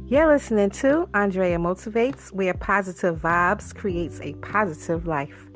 You're listening to Andrea Motivates, where positive vibes creates a positive life.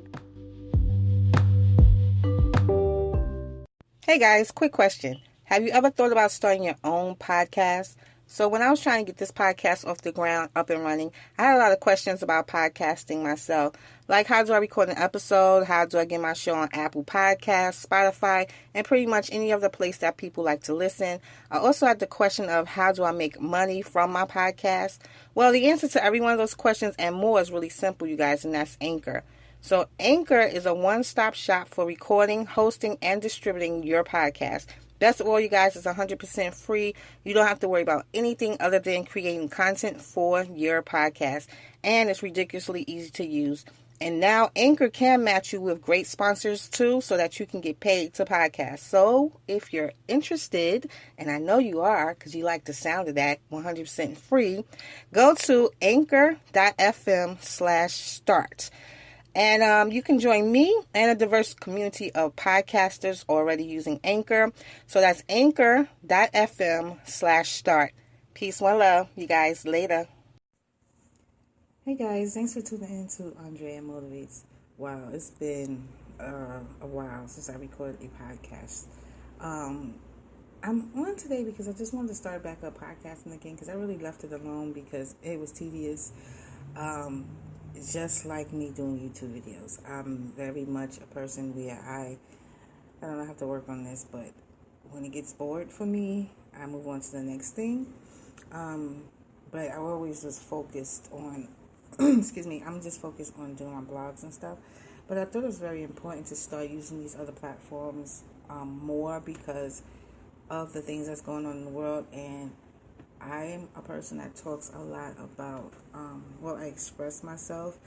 Hey guys, quick question. Have you ever thought about starting your own podcast? So when I was trying to get this podcast off the ground, up and running, I had a lot of questions about podcasting myself. Like, how do I record an episode? How do I get my show on Apple Podcasts, Spotify, and pretty much any other place that people like to listen? I also had the question of how do I make money from my podcast? Well, the answer to every one of those questions and more is really simple, you guys, and that's Anchor. So Anchor is a one-stop shop for recording, hosting, and distributing your podcast. Best of all, you guys, it's 100% free. You don't have to worry about anything other than creating content for your podcast. And it's ridiculously easy to use. And now Anchor can match you with great sponsors too so that you can get paid to podcast. So if you're interested, and I know you are because you like the sound of that, 100% free, go to anchor.fm/start. And you can join me and a diverse community of podcasters already using Anchor. So that's anchor.fm/start. Peace, one love. You guys, later. Hey guys, thanks for tuning in to Andrea Motivates. Wow, it's been a while since I recorded a podcast. I'm on today because I just wanted to start back up podcasting again because I really left it alone because it was tedious. Just like me doing YouTube videos. I'm very much a person where I don't have to work on this, but when it gets bored for me, I move on to the next thing. But I always was focused on, excuse me, I'm just focused on doing my blogs and stuff. But I thought it was very important to start using these other platforms more because of the things that's going on in the world. And I am a person that talks a lot about, I express myself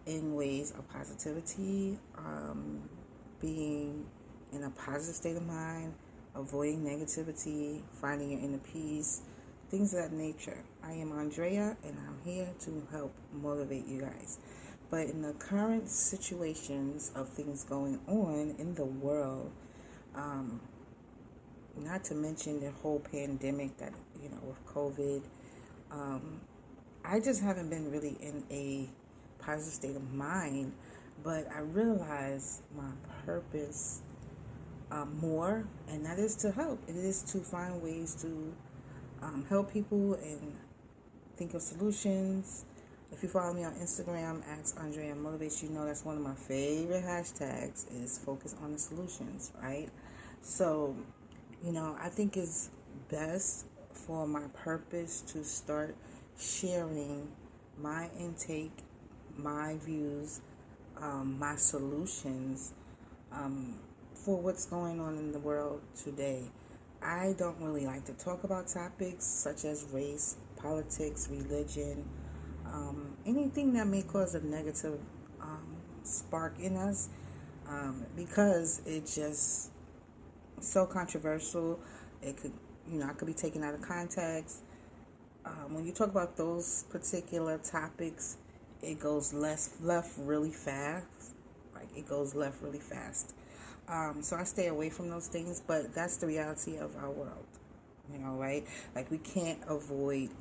in ways of positivity, being in a positive state of mind, avoiding negativity, finding your inner peace, things of that nature. I am Andrea, and I'm here to help motivate you guys. But in the current situations of things going on in the world, not to mention the whole pandemic that, with COVID, I just haven't been really in a positive state of mind, but I realize my purpose more, and that is to help. It is to find ways to help people and think of solutions. If you follow me on Instagram at Andrea Motivates, you know that's one of my favorite hashtags is focus on the solutions, right? So, I think it's best for my purpose to start sharing my intake, my views, my solutions for what's going on in the world today. I don't really like to talk about topics such as race, politics, religion, anything that may cause a negative spark in us because it just so controversial. It could, I could be taken out of context. When you talk about those particular topics, it goes left really fast. It goes left really fast. So I stay away from those things, but that's the reality of our world, right? We can't avoid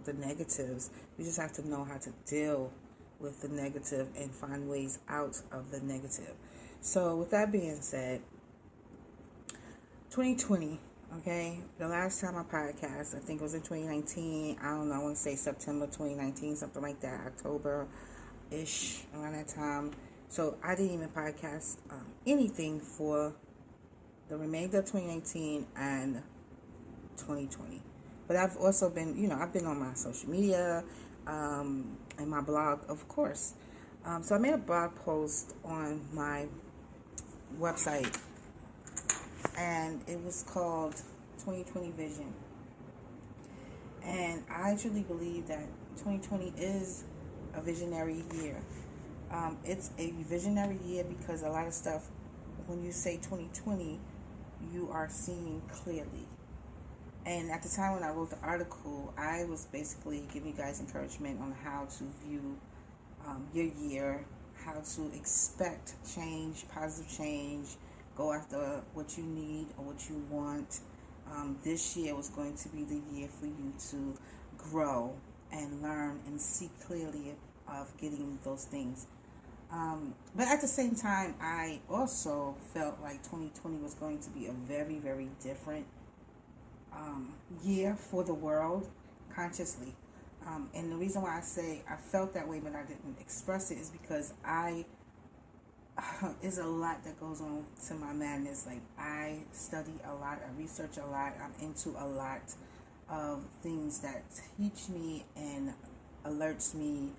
the negatives. We just have to know how to deal with the negative and find ways out of the negative. So with that being said, 2020, okay, the last time I podcast, I think it was in 2019, I don't know, I want to say September 2019, something like that, October-ish, around that time. So I didn't even podcast anything for the remainder of 2019 and 2020. But I've also been, I've been on my social media and my blog, of course. So I made a blog post on my website, and it was called 2020 Vision. And I truly believe that 2020 is a visionary year. It's a visionary year because a lot of stuff, when you say 2020, you are seeing clearly. And at the time when I wrote the article, I was basically giving you guys encouragement on how to view your year, how to expect change, positive change, go after what you need or what you want. This year was going to be the year for you to grow and learn and see clearly of getting those things. But at the same time, I also felt like 2020 was going to be a very, very different year for the world consciously. And the reason why I say I felt that way but I didn't express it is because there's a lot that goes on to my madness. Like, I study a lot, I research a lot, I'm into a lot of things that teach me and alerts me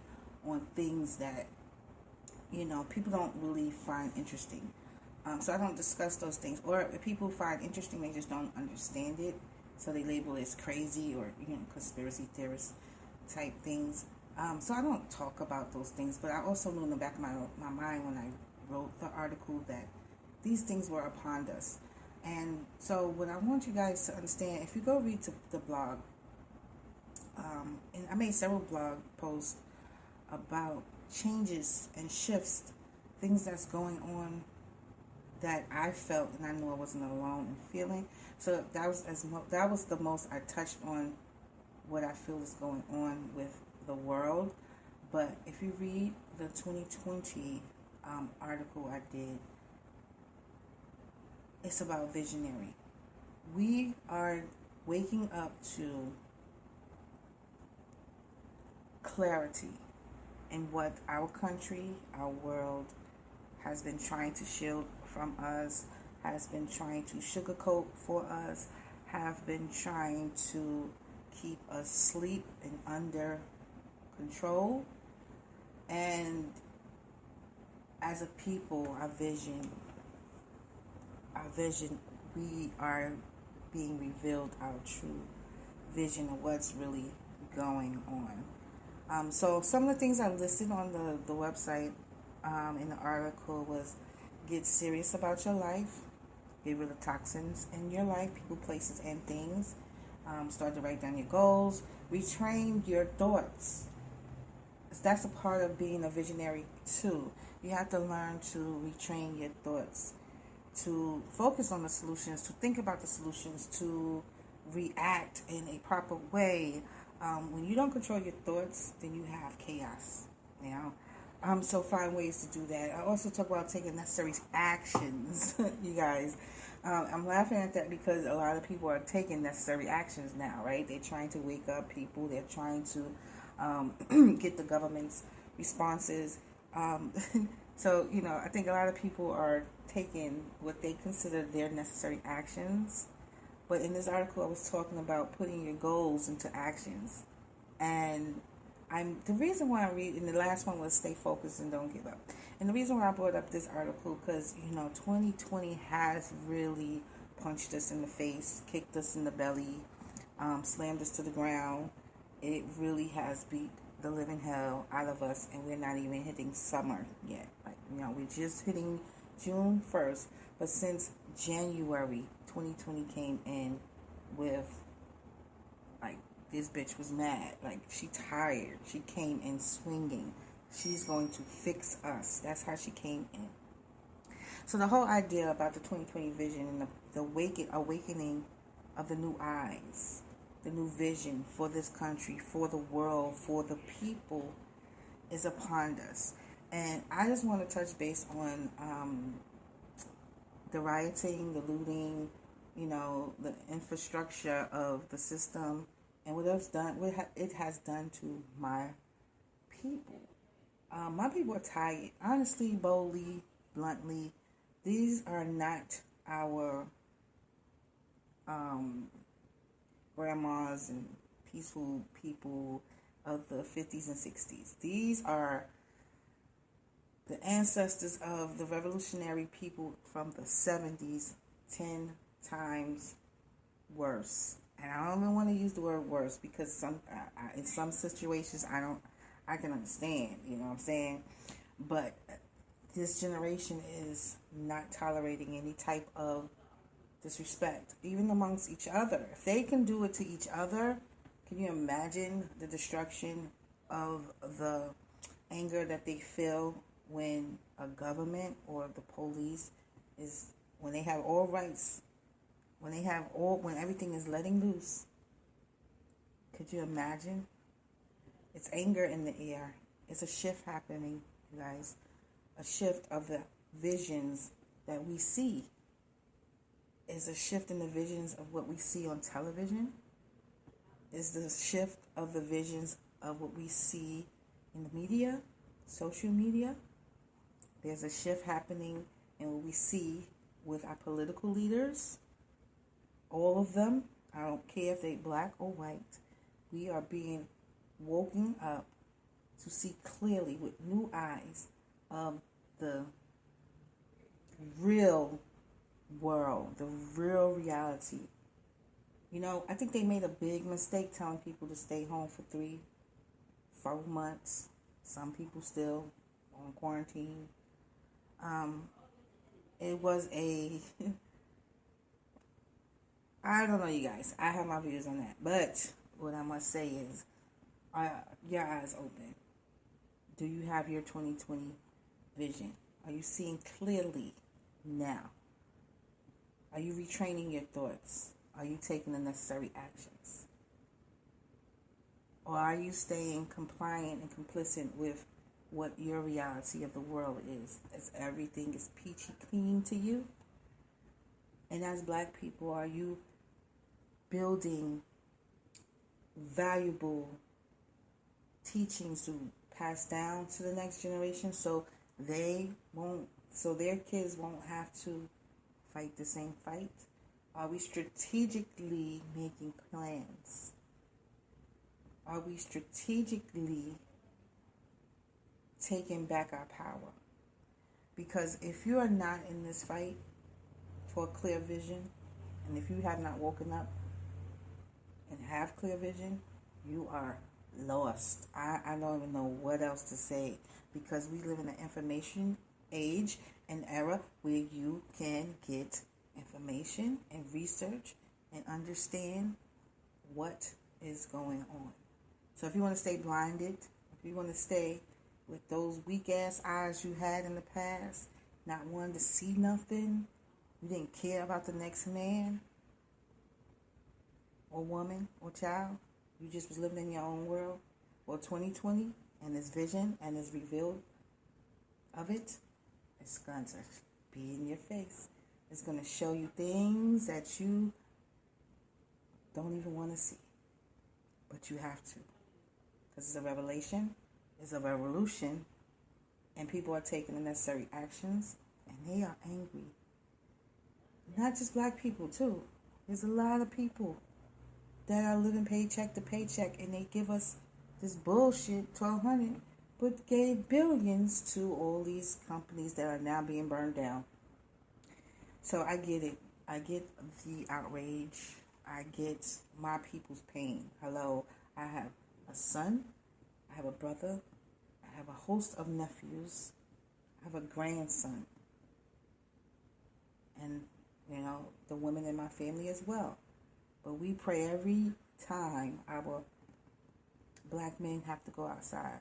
on things that, people don't really find interesting. So I don't discuss those things. Or if people find interesting, they just don't understand it. So they label it as crazy or, conspiracy theorist type things. So I don't talk about those things. But I also knew in the back of my mind when I wrote the article that these things were upon us. And so what I want you guys to understand, if you go read the blog, and I made several blog posts about changes and shifts, things that's going on that I felt and I knew I wasn't alone in feeling. So that was the most I touched on what I feel is going on with the world. But if you read the 2020 article I did, it's about visionary. We are waking up to clarity in what our country, our world has been trying to shield from us, has been trying to sugarcoat for us, have been trying to keep us asleep and under control. And as a people, our vision, we are being revealed our true vision of what's really going on. So some of the things I listed on the website in the article was: get serious about your life, get rid of toxins in your life, people, places, and things. Start to write down your goals, retrain your thoughts. That's a part of being a visionary too. You have to learn to retrain your thoughts, to focus on the solutions, to think about the solutions, to react in a proper way. When you don't control your thoughts, then you have chaos, so find ways to do that. I also talk about taking necessary actions, you guys. I'm laughing at that because a lot of people are taking necessary actions now, right? They're trying to wake up people. They're trying to get the government's responses. So, I think a lot of people are taking what they consider their necessary actions. But in this article, I was talking about putting your goals into actions. And the reason why I read, and the last one was stay focused and don't give up. And the reason why I brought up this article, because, 2020 has really punched us in the face, kicked us in the belly, slammed us to the ground. It really has beat the living hell out of us, and we're not even hitting summer yet. We're just hitting June 1st, but since January, 2020 came in with, this bitch was mad. She tired. She came in swinging. She's going to fix us. That's how she came in. So the whole idea about the 2020 vision and the awakening of the new eyes, the new vision for this country, for the world, for the people is upon us. And I just want to touch base on the rioting, the looting, the infrastructure of the system, and what it has done to my people. My people are tired. Honestly, boldly, bluntly, these are not our grandmas and peaceful people of the 50s and 60s. These are the ancestors of the revolutionary people from the 70s, 10 times worse. And I don't even want to use the word worse because in some situations I can understand, you know what I'm saying? But this generation is not tolerating any type of disrespect, even amongst each other. If they can do it to each other, can you imagine the destruction of the anger that they feel when a government or the police when they have all rights, when everything is letting loose? Could you imagine? It's anger in the air. It's a shift happening, you guys. A shift of the visions that we see. Is a shift in the visions of what we see on television. Is the shift of the visions of what we see in the media, social media. There's a shift happening in what we see with our political leaders. All of them, I don't care if they're black or white, we are being woken up to see clearly with new eyes of the real world, the real reality. You know, I think they made a big mistake telling people to stay home for 3-4 months. Some people still on quarantine. It was I don't know, you guys. I have my views on that. But what I must say is, are your eyes open? Do you have your 2020 vision? Are you seeing clearly now? Are you retraining your thoughts? Are you taking the necessary actions? Or are you staying compliant and complicit with what your reality of the world is? As everything is peachy clean to you? And as black people, are you building valuable teachings to pass down to the next generation so their kids won't have to fight the same fight? Are we strategically making plans? Are we strategically taking back our power? Because if you are not in this fight for a clear vision, and if you have not woken up and have clear vision, you are lost. I don't even know what else to say, because we live in an information age and era where you can get information and research and understand what is going on. So if you want to stay blinded, if you want to stay with those weak ass eyes you had in the past, not wanting to see nothing, you didn't care about the next man or woman or child, you just was living in your own world. Well, 2020 and this vision and this reveal of it, it's going to be in your face. It's going to show you things that you don't even want to see. But you have to. Because it's a revelation, it's a revolution, and people are taking the necessary actions, and they are angry. Not just black people, too. There's a lot of people that are living paycheck to paycheck, and they give us this bullshit, 1,200, but gave billions to all these companies that are now being burned down. So I get it. I get the outrage. I get my people's pain. Hello, I have a son. I have a brother. I have a host of nephews. I have a grandson. And, you know, the women in my family as well. But we pray every time our black men have to go outside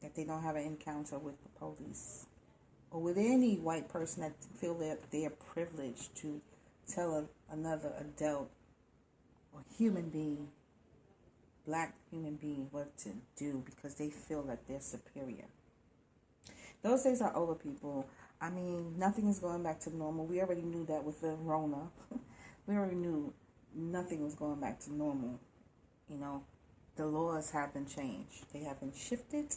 that they don't have an encounter with the police or with any white person that feel that they are privileged to tell another adult or human being, black human being, what to do because they feel that they're superior. Those days are over, people. I mean, nothing is going back to normal. We already knew that with the Rona. We already knew nothing was going back to normal. You know, the laws have been changed. They have been shifted.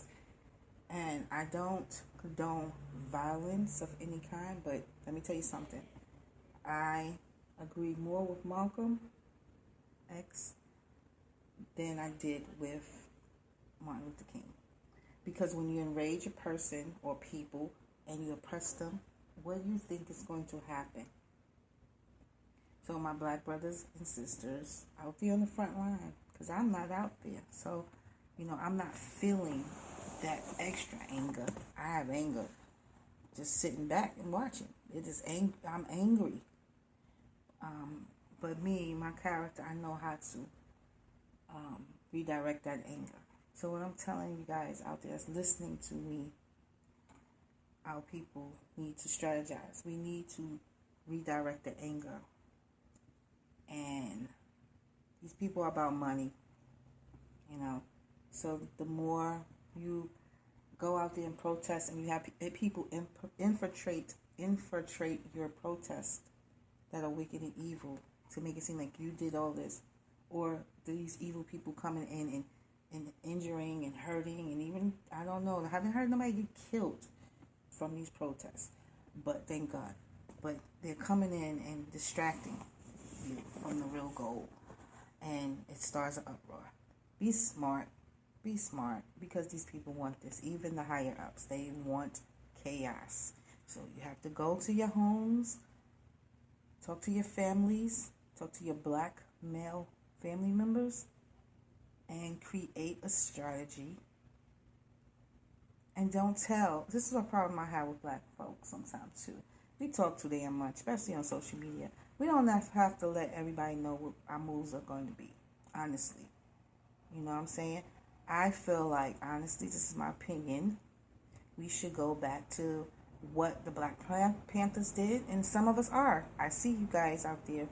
And I don't condone violence of any kind, but let me tell you something. I agree more with Malcolm X than I did with Martin Luther King. Because when you enrage a person or people and you oppress them, what do you think is going to happen? So my black brothers and sisters out there on the front line, because I'm not out there. So, you know, I'm not feeling that extra anger. I have anger just sitting back and watching. It is I'm angry. But me, my character, I know how to redirect that anger. So what I'm telling you guys out there that's listening to me, our people need to strategize. We need to redirect the anger. And these people are about money. you know. So the more you go out there and protest, and you have people infiltrate your protest that are wicked and evil to make it seem like you did all this, or these evil people coming in and injuring and hurting, and even, I don't know, I haven't heard nobody get killed from these protests, but thank God. But they're coming in and distracting you from the real goal, and it starts an uproar. Be smart. Be smart, because these people want this. Even the higher ups, they want chaos. So you have to go to your homes, talk to your families, talk to your black male family members, and create a strategy. And don't tell. This is a problem I have with black folks sometimes too. We talk too damn much, especially on social media. We don't have to let everybody know what our moves are going to be, honestly. You know what I'm saying? I feel like, honestly, this is my opinion, we should go back to what the Black Panthers did, and some of us are. I see you guys out there.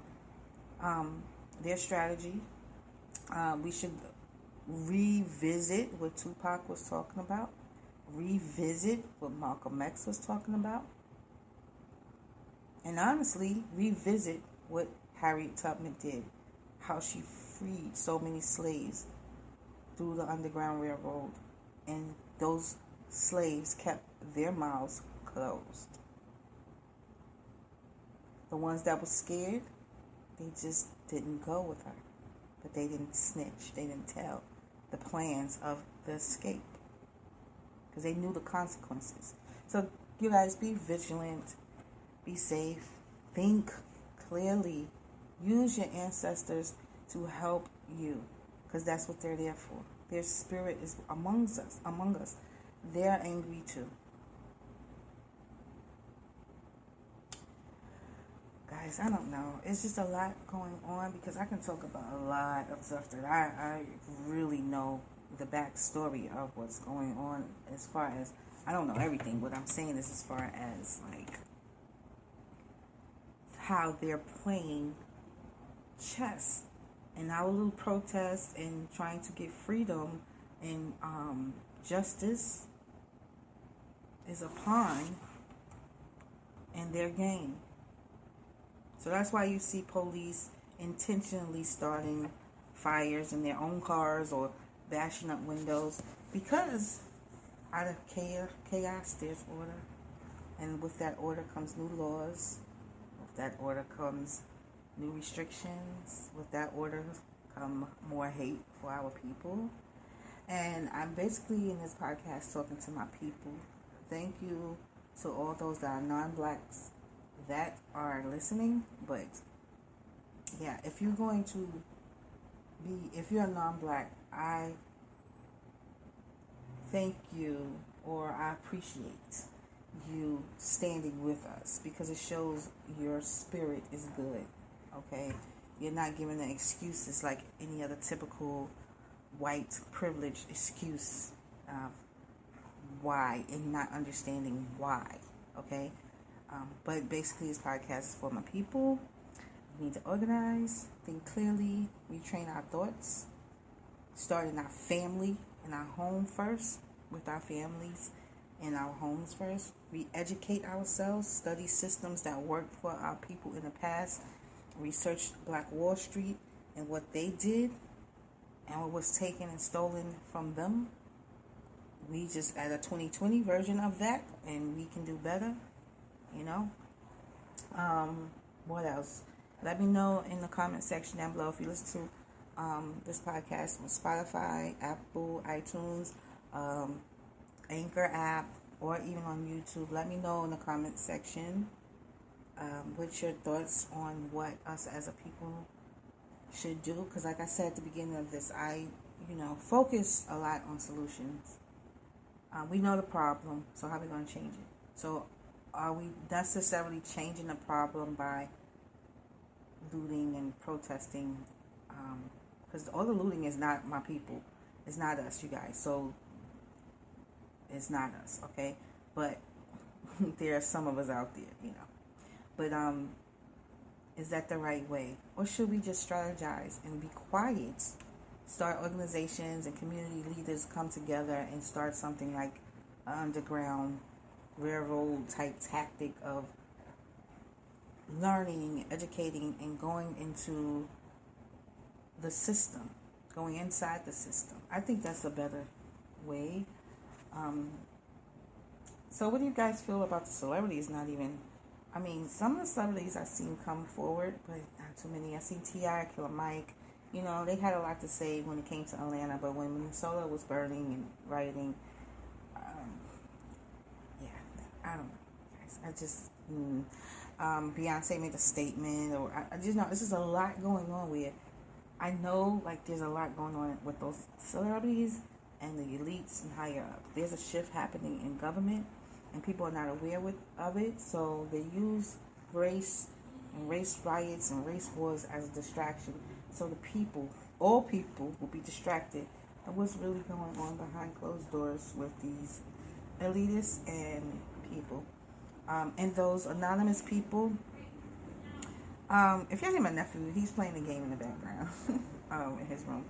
Their strategy. We should revisit what Tupac was talking about, revisit what Malcolm X was talking about, and honestly, revisit what Harriet Tubman did, how she freed so many slaves through the Underground Railroad, and those slaves kept their mouths closed. The ones that were scared, they just didn't go with her. But they didn't snitch. They didn't tell the plans of the escape, because they knew the consequences. So you guys, be vigilant, be safe, think clearly, use your ancestors to help you, because that's what they're there for. Their spirit is among us. They're angry too. Guys, I don't know. It's just a lot going on, because I can talk about a lot of stuff that I really know the backstory of what's going on, as far as, I don't know everything. What I'm saying is, as far as like how they're playing chess, and our little protest and trying to get freedom and justice is a pawn in their game. So that's why you see police intentionally starting fires in their own cars or bashing up windows, because out of chaos there's order, and with that order comes new laws. With that order comes new restrictions. With that order come more hate for our people. And I'm basically in this podcast talking to my people. Thank you to all those that are non-blacks that are listening. But yeah, if you're going to if you're a non-black, I thank you, or I appreciate you standing with us, because it shows your spirit is good. Okay, you're not giving the excuses like any other typical white privileged excuse of why, and not understanding why. Okay, but basically this podcast is for my people. We need to organize, think clearly, retrain our thoughts, start in our family, in our home first, with our families in our homes first. Re-educate ourselves, study systems that worked for our people in the past, research Black Wall Street and what they did and what was taken and stolen from them. We just add a 2020 version of that, and we can do better, you know. What else? Let me know in the comment section down below if you listen to this podcast on Spotify, Apple, iTunes, Anchor app, or even on YouTube. Let me know in the comment section what's your thoughts on what us as a people should do. Because like I said at the beginning of this, I focus a lot on solutions. We know the problem, so how are we going to change it? So are we necessarily changing the problem by looting and protesting? Because all the looting is not my people. It's not us, you guys. So it's not us, okay? But there are some of us out there, But is that the right way? Or should we just strategize and be quiet start organizations and community leaders come together and start something like an underground railroad type tactic of learning, educating, and going into the system, going inside the system. I think that's a better way. So what do you guys feel about the celebrities not even, I mean, some of the celebrities I've seen come forward, but not too many. I've seen T.I., Killer Mike. You know, they had a lot to say when it came to Atlanta, but when Minnesota was burning and rioting, yeah, I don't know, guys. I just, Beyonce made a statement, or I just know this is a lot going on with. I know, like, there's a lot going on with those celebrities and the elites and higher up. There's a shift happening in government, and people are not aware of it, so they use race and race riots and race wars as a distraction. So the people, all people, will be distracted of what's really going on behind closed doors with these elitists and people. And those anonymous people, if y'all hear my nephew, he's playing a game in the background in his room.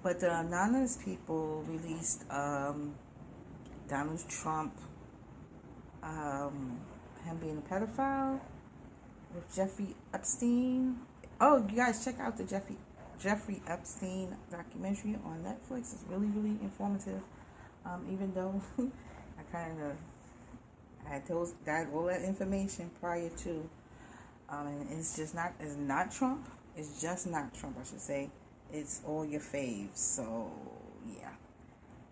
But the anonymous people released Donald Trump, him being a pedophile with Jeffrey Epstein. Oh, you guys check out the Jeffrey Epstein documentary on Netflix. It's really, really informative. Even though I kind of had all that information prior to, and it's not Trump. It's just not Trump, I should say. It's all your faves. So yeah,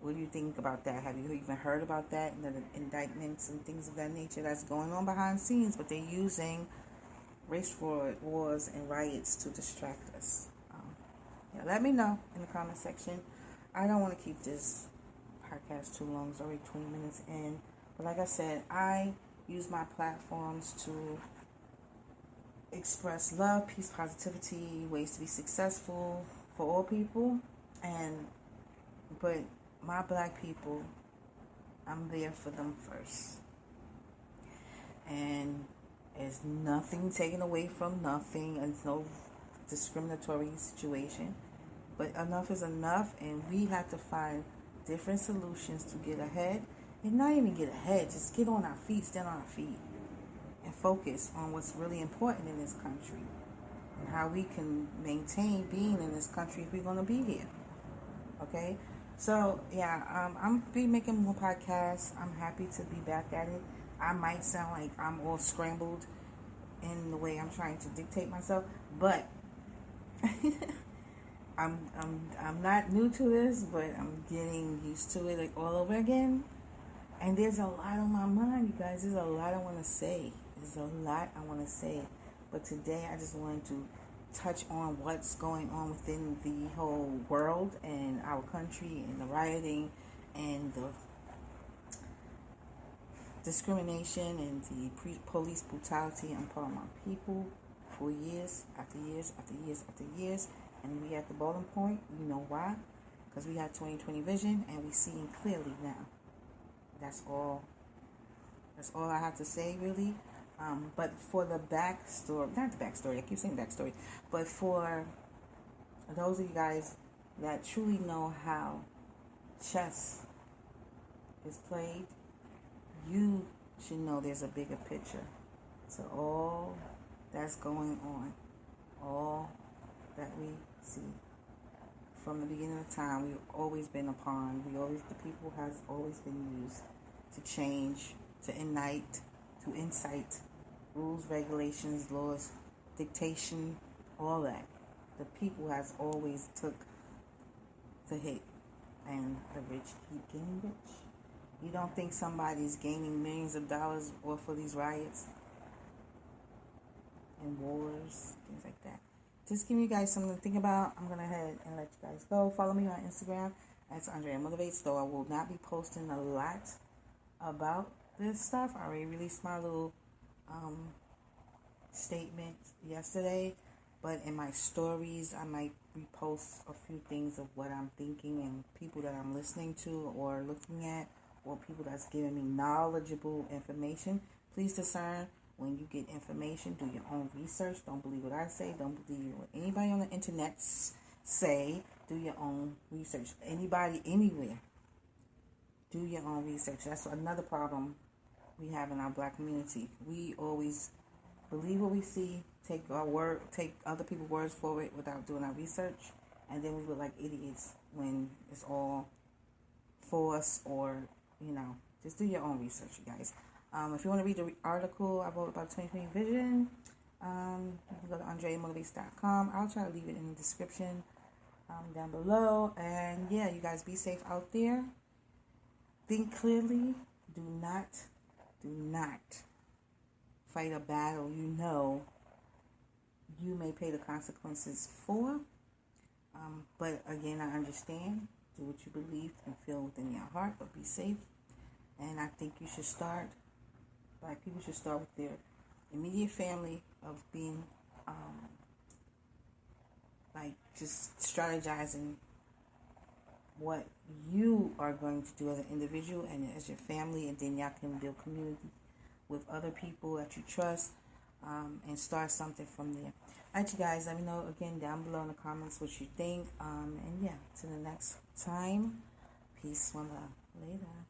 what do you think about that? Have you even heard about that and the indictments and things of that nature that's going on behind the scenes? But they're using race wars and riots to distract us. Yeah, let me know in the comment section. I don't want to keep this podcast too long. It's already 20 minutes in. But like I said, I use my platforms to express love, peace, positivity, ways to be successful for all people. But my black people, I'm there for them first. And there's nothing taken away from nothing. It's no discriminatory situation. But enough is enough, and we have to find different solutions to get ahead. And not even get ahead, just get on our feet, stand on our feet, and focus on what's really important in this country and how we can maintain being in this country if we're going to be here. Okay? So, yeah, I'm be making more podcasts. I'm happy to be back at it. I might sound like I'm all scrambled in the way I'm trying to dictate myself, but I'm not new to this, but I'm getting used to it like all over again. And there's a lot on my mind, you guys. There's a lot I want to say. But today I just wanted to touch on what's going on within the whole world and our country and the rioting and the discrimination and the police brutality upon my people for years after years after years after years. And we at the bottom point. You know why? Because we have 20/20 vision and we seeing clearly now. That's all I have to say, really. But for the backstory, not the backstory, I keep saying backstory, but for those of you guys that truly know how chess is played, you should know there's a bigger picture. So all that's going on, all that we see from the beginning of time, we've always been a pawn. The people has always been used to change, to incite rules, regulations, laws, dictation, all that. The people has always took the hit, and the rich keep getting rich. You don't think somebody's gaining millions of dollars off of these riots and wars, things like that? Just giving you guys something to think about. I'm going to head and let you guys go. Follow me on Instagram. That's Andrea Motivates, though I will not be posting a lot about this stuff. I already released my little statement yesterday, but in my stories, I might repost a few things of what I'm thinking and people that I'm listening to or looking at, or people that's giving me knowledgeable information. Please discern when you get information. Do your own research. Don't believe what I say. Don't believe what anybody on the internet say. do your own research. Anybody, anywhere, do your own research. That's another problem we have in our black community. We always believe what we see, take other people's words for it without doing our research, and then we look like idiots when it's all force or, just do your own research, you guys. If you want to read the article I wrote about 2020 vision, you can go to andreamotivates.com. I'll try to leave it in the description down below. And yeah, you guys be safe out there. Think clearly. Do not fight a battle you may pay the consequences for. But again, I understand. Do what you believe and feel within your heart, but be safe. And I think you should start, black people should start with their immediate family of being, just strategizing what you are going to do as an individual and as your family, and then y'all can build community with other people that you trust, and start something from there. All right, you guys, let me know again down below in the comments what you think. And yeah, till the next time, peace, one love, later.